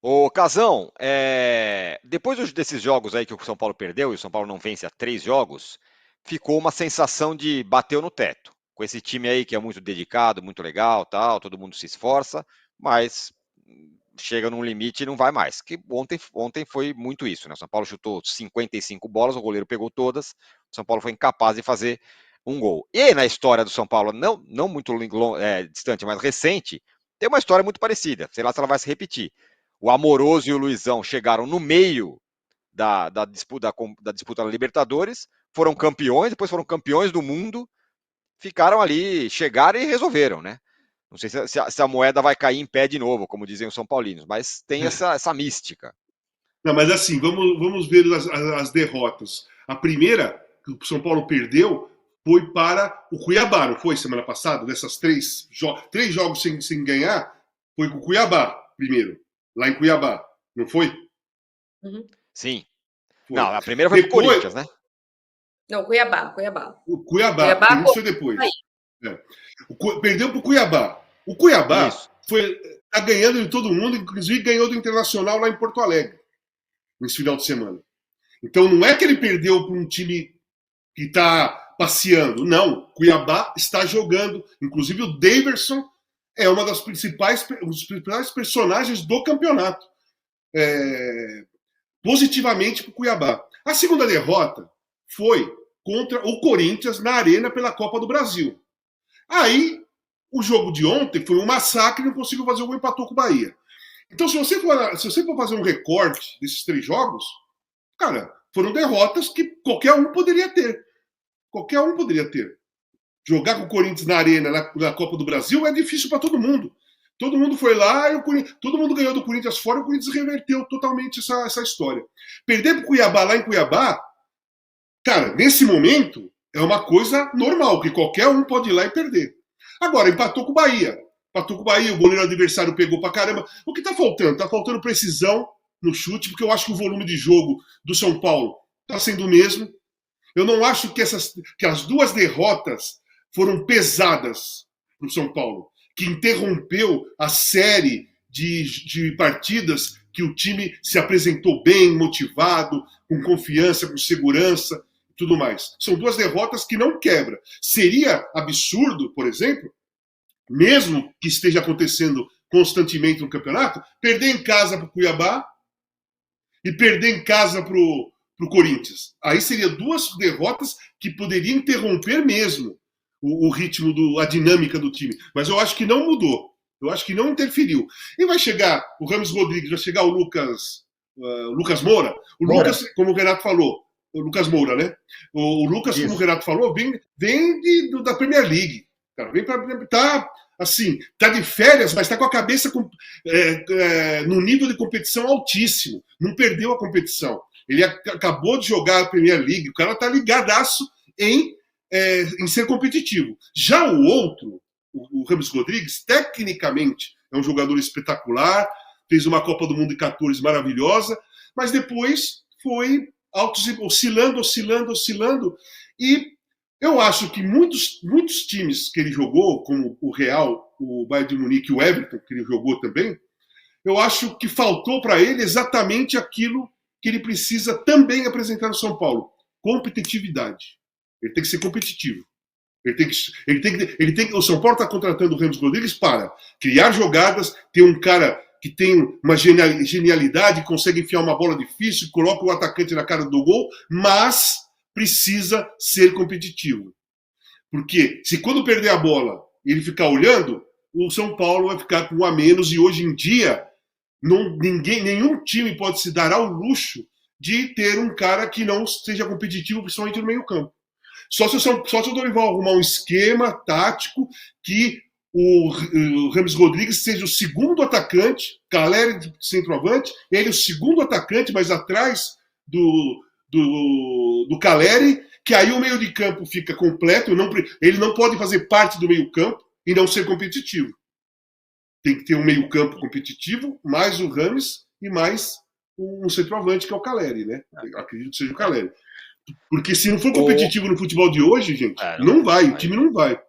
Ô, Casão, depois desses jogos aí que o São Paulo perdeu e o São Paulo não vence há 3 jogos, ficou uma sensação de bateu no teto. Com esse time aí que é muito dedicado, muito legal, tal, todo mundo se esforça, mas chega num limite e não vai mais. Que ontem foi muito isso, né? O São Paulo chutou 55 bolas, o goleiro pegou todas, o São Paulo foi incapaz de fazer um gol. E na história do São Paulo, não muito distante, mas recente, tem uma história muito parecida. Sei lá se ela vai se repetir. O Amoroso e o Luizão chegaram no meio da disputa da Libertadores, foram campeões, depois foram campeões do mundo, ficaram ali, chegaram e resolveram, né? Não sei se a moeda vai cair em pé de novo, como dizem os São Paulinos, mas tem essa mística. Não, mas assim, vamos ver as derrotas. A primeira que o São Paulo perdeu foi para o Cuiabá, não foi semana passada? Dessas três jogos sem ganhar, foi com o Cuiabá primeiro, lá em Cuiabá, não foi? Uhum. Sim. Foi. Não, a primeira foi pro Depois, Corinthians, né? Não, Cuiabá. o Cuiabá, Cuiabá, isso foi depois. É. Perdeu para o Cuiabá. O Cuiabá Isso. tá ganhando de todo mundo, inclusive ganhou do Internacional lá em Porto Alegre, nesse final de semana. Então não é que ele perdeu para um time que está passeando. Não, Cuiabá está jogando. Inclusive o Daverson é um dos principais personagens do campeonato. Positivamente para o Cuiabá. A segunda derrota foi contra o Corinthians na Arena pela Copa do Brasil. Aí, o jogo de ontem foi um massacre e não conseguiu fazer o gol, empatou com o Bahia. Então, se você for fazer um recorte desses 3 jogos, cara, foram derrotas que qualquer um poderia ter. Qualquer um poderia ter. Jogar com o Corinthians na Arena, na Copa do Brasil, é difícil para todo mundo. Todo mundo foi lá e todo mundo ganhou do Corinthians fora e o Corinthians reverteu totalmente essa história. Perder para o Cuiabá lá em Cuiabá, cara, nesse momento é uma coisa normal, que qualquer um pode ir lá e perder. Agora, empatou com o Bahia. Empatou com o Bahia, o goleiro adversário pegou pra caramba. O que tá faltando? Tá faltando precisão no chute, porque eu acho que o volume de jogo do São Paulo tá sendo o mesmo. Eu não acho que as 2 derrotas foram pesadas para o São Paulo, que interrompeu a série de partidas que o time se apresentou bem, motivado, com confiança, com segurança e tudo mais. São 2 derrotas que não quebra. Seria absurdo, por exemplo, mesmo que esteja acontecendo constantemente no campeonato, perder em casa para o Cuiabá e perder em casa para o Corinthians. Aí seria 2 derrotas que poderiam interromper mesmo o ritmo, a dinâmica do time. Mas eu acho que não mudou. Eu acho que não interferiu. E vai chegar o Ramos Rodrigues, vai chegar o Lucas Moura. O Moura. Lucas, como o Renato falou, o Lucas Moura, né? O Lucas, Isso. como o Renato falou, vem da Premier League. Cara, vem para assim, tá de férias, mas tá com a cabeça no nível de competição altíssimo. Não perdeu a competição. Ele acabou de jogar a Premier League. O cara tá ligadaço em ser competitivo. Já o outro, o Ramos Rodrigues, tecnicamente é um jogador espetacular, fez uma Copa do Mundo de 14 maravilhosa, mas depois foi oscilando, e eu acho que muitos times que ele jogou, como o Real, o Bayern de Munique e o Everton, que ele jogou também, eu acho que faltou para ele exatamente aquilo que ele precisa também apresentar no São Paulo: competitividade. Ele tem que ser competitivo. O São Paulo está contratando o Ramos Rodrigues para criar jogadas, ter um cara que tem uma genialidade, consegue enfiar uma bola difícil, coloca o atacante na cara do gol, mas precisa ser competitivo. Porque se quando perder a bola ele ficar olhando, o São Paulo vai ficar com 1 a menos, e hoje em dia nenhum time pode se dar ao luxo de ter um cara que não seja competitivo, principalmente no meio-campo. Só se o Dorival arrumar um esquema tático que o Ramos Rodrigues seja o segundo atacante, Caleri de centroavante, ele o segundo atacante, mas atrás do Caleri, que aí o meio de campo fica completo, ele não pode fazer parte do meio campo e não ser competitivo. Tem que ter um meio campo competitivo, mais o Rames e mais um centroavante, que é o Caleri, né? Eu acredito que seja o Caleri. Porque se não for competitivo no futebol de hoje, gente, não vai, o time não vai.